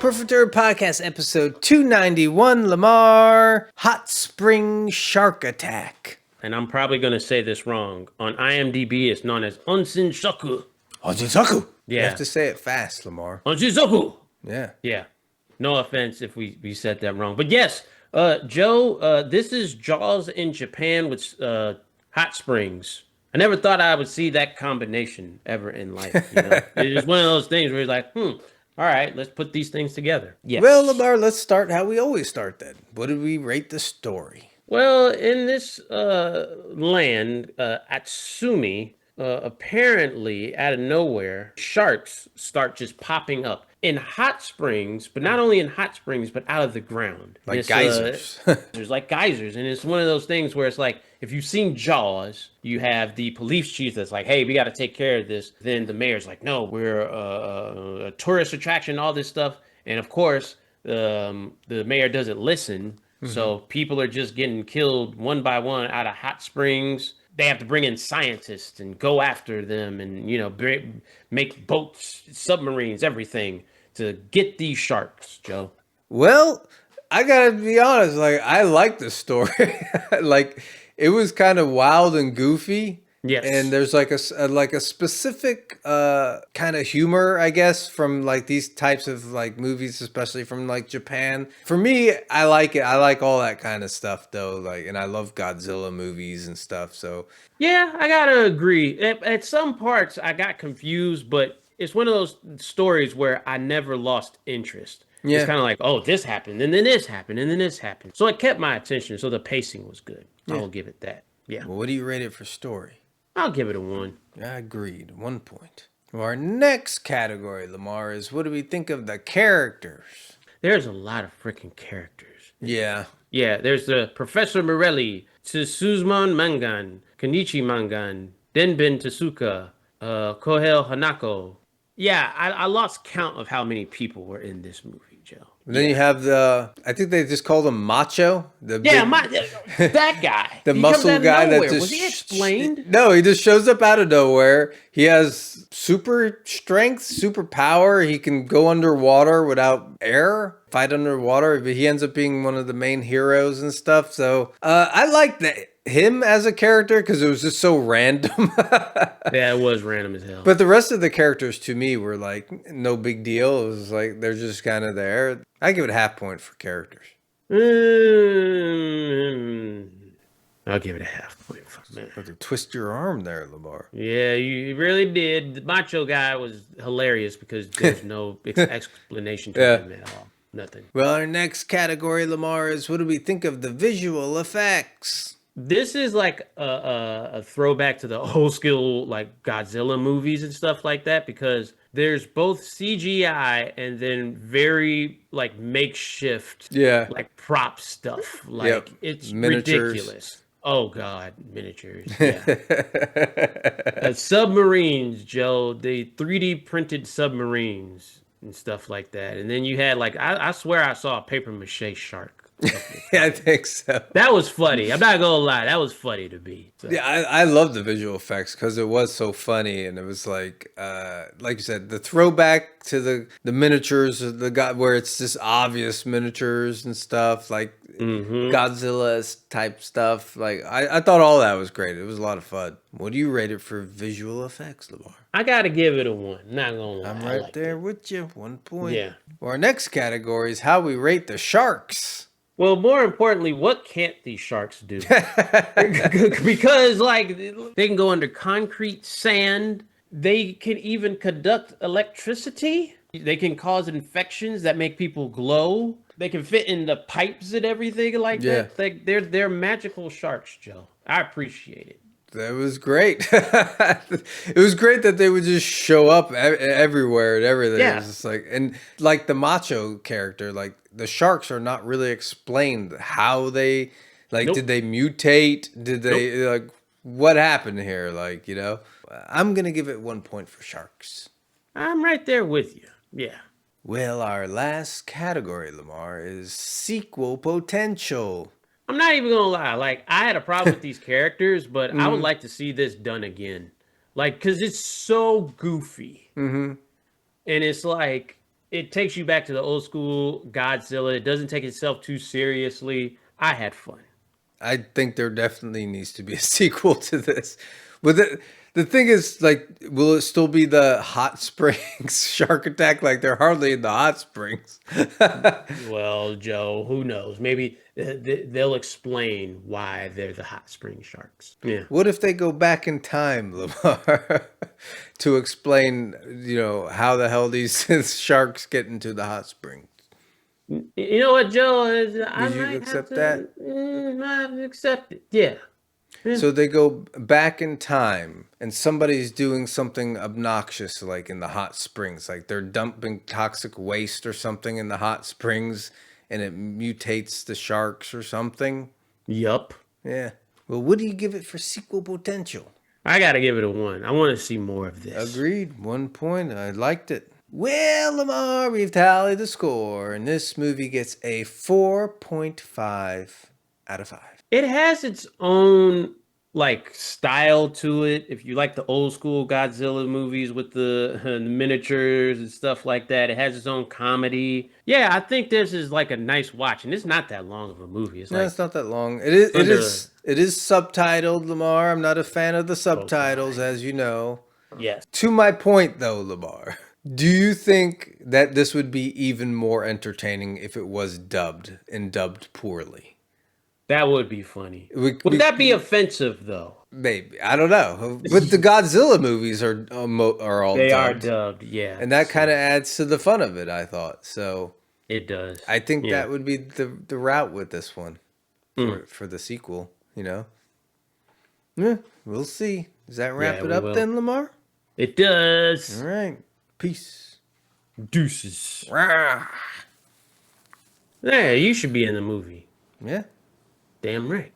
Prehistoric Podcast, episode 291, Lamar, Hot Spring Shark Attack. And I'm probably going to say this wrong. On IMDb, it's known as Onsen-shoku. Onsen-shoku. Yeah. You have to say it fast, Lamar. Onsen-shoku. Yeah. Yeah. No offense if we said that wrong. But yes, Joe, this is Jaws in Japan with hot springs. I never thought I would see that combination ever in life. You know? It's one of those things where it's like, all right, let's put these things together. Yes. Well, Lamar, let's start how we always start then. What did we rate the story? Well, in this land, Atsumi, apparently out of nowhere, sharks start just popping up in hot springs, but not only in hot springs, but out of the ground. Like geysers. There's like geysers. And it's one of those things where it's like, if you've seen Jaws, you have the police chief that's like, hey, we got to take care of this. Then the mayor's like, no, we're a tourist attraction, all this stuff. And of course, the mayor doesn't listen. So people are just getting killed one by one out of hot springs. They have to bring in scientists and go after them and, you know, make boats, submarines, everything to get these sharks, Joe. Well, I gotta be honest, like, I like the story. Like, it was kind of wild and goofy. Yes. And there's like a specific kind of humor, I guess, from like these types of like movies, especially from like Japan. For me, I like it. I like all that kind of stuff though. Like, and I love Godzilla movies and stuff. So yeah, I gotta agree. At some parts, I got confused, but it's one of those stories where I never lost interest. Yeah. It's kind of like, oh, this happened, and then this happened, and then this happened. So it kept my attention. So the pacing was good. Yeah. I will give it that. Yeah. Well, what do you rate it for story? I'll give it a 1. I agreed. 1 point. Well, our next category, Lamar, is what do we think of the characters? There's a lot of freaking characters. Yeah. Yeah, there's the Professor Morelli, Tsuzumon Mangan, Kenichi Mangan, Denbin Tasuka, Kohei Hanako. Yeah, I lost count of how many people were in this movie, Joe. Then you have I think they just called him Macho. That guy. The muscle guy that just... Was he explained? No, he just shows up out of nowhere. He has super strength, super power. He can go underwater without air, fight underwater. But he ends up being one of the main heroes and stuff. So I like him as a character because it was just so random. Yeah, it was random as hell. But the rest of the characters to me were like no big deal. It was like they're just kind of there. I give it a half point for characters. I'll give it a half point. To twist your arm there, Lamar. Yeah, you really did. The macho guy was hilarious because there's no explanation to him at all. Nothing. Well, our next category, Lamar, is what do we think of the visual effects? This is like a throwback to the old school like Godzilla movies and stuff like that because there's both CGI and then very like makeshift like prop stuff. Like it's miniatures. Ridiculous. Oh God, miniatures. Yeah. Submarines, Joe. They 3D printed submarines and stuff like that. And then you had like I swear I saw a paper mache shark. Yeah, I think so. That was funny. I'm not gonna lie, that was funny to me. So. Yeah, I love the visual effects because it was so funny, and it was like you said, the throwback to the miniatures, the god where it's just obvious miniatures and stuff, like Godzilla type stuff. Like I thought all that was great. It was a lot of fun. What do you rate it for visual effects, Lamar? I gotta give it a 1. Not gonna lie. I'm right there with you. 1 point. Yeah. Well, our next category is how we rate the sharks. Well, more importantly, what can't these sharks do? Because, like, they can go under concrete, sand. They can even conduct electricity. They can cause infections that make people glow. They can fit in the pipes and everything like that. Like, they're magical sharks, Joe. I appreciate it. That was great. It was great that they would just show up everywhere and everything. Yeah. It was just like, and like the macho character, like the sharks are not really explained how they, like, did they mutate? Did they, like, what happened here? Like, you know, I'm going to give it 1 point for sharks. I'm right there with you. Yeah. Well, our last category, Lamar, is sequel potential. I'm not even gonna lie. Like, I had a problem with these characters, but I would like to see this done again. Like, because it's so goofy. And it's like, It takes you back to the old school Godzilla. It doesn't take itself too seriously. I had fun. I think there definitely needs to be a sequel to this. But the thing is, like, will it still be the hot springs shark attack? Like, they're hardly in the hot springs. Well, Joe, who knows? Maybe they'll explain why they're the hot spring sharks. Yeah. What if they go back in time, Lamar, to explain, how the hell these sharks get into the hot springs? You know what, Joe? I Would you might have accept to that? I have to accept it. Yeah. Yeah. So they go back in time and somebody's doing something obnoxious like in the hot springs, like they're dumping toxic waste or something in the hot springs and it mutates the sharks or something. Yup. Yeah. Well, what do you give it for sequel potential? I gotta give it a 1. I want to see more of this. Agreed. 1 point. I liked it. Well, Lamar, we've tallied the score, and this movie gets a 4.5 out of 5. It has its own like style to it. If you like the old school Godzilla movies with the miniatures and stuff like that, it has its own comedy. Yeah, I think this is like a nice watch, and it's not that long of a movie. It's No, like it's not that long. It is. It under. is. It is subtitled, Lamar. I'm not a fan of the Oh, subtitles, fine. as you know. Yes, To my point, though, Lamar, do you think that this would be even more entertaining if it was dubbed and dubbed poorly? that would be funny. Would We, that be offensive though? maybe I don't know, but the Godzilla movies are all They are dubbed, dubbed, yeah. and that kind So of adds to the fun of it. I thought so. it does. I think Yeah. that would be the route with this one Mm. for the sequel. Yeah, we'll see. Does that wrap Yeah, it we up will. then, Lamar? It does. All right. Peace. Deuces. Rah. Yeah, you should be in the movie. Yeah. Damn right.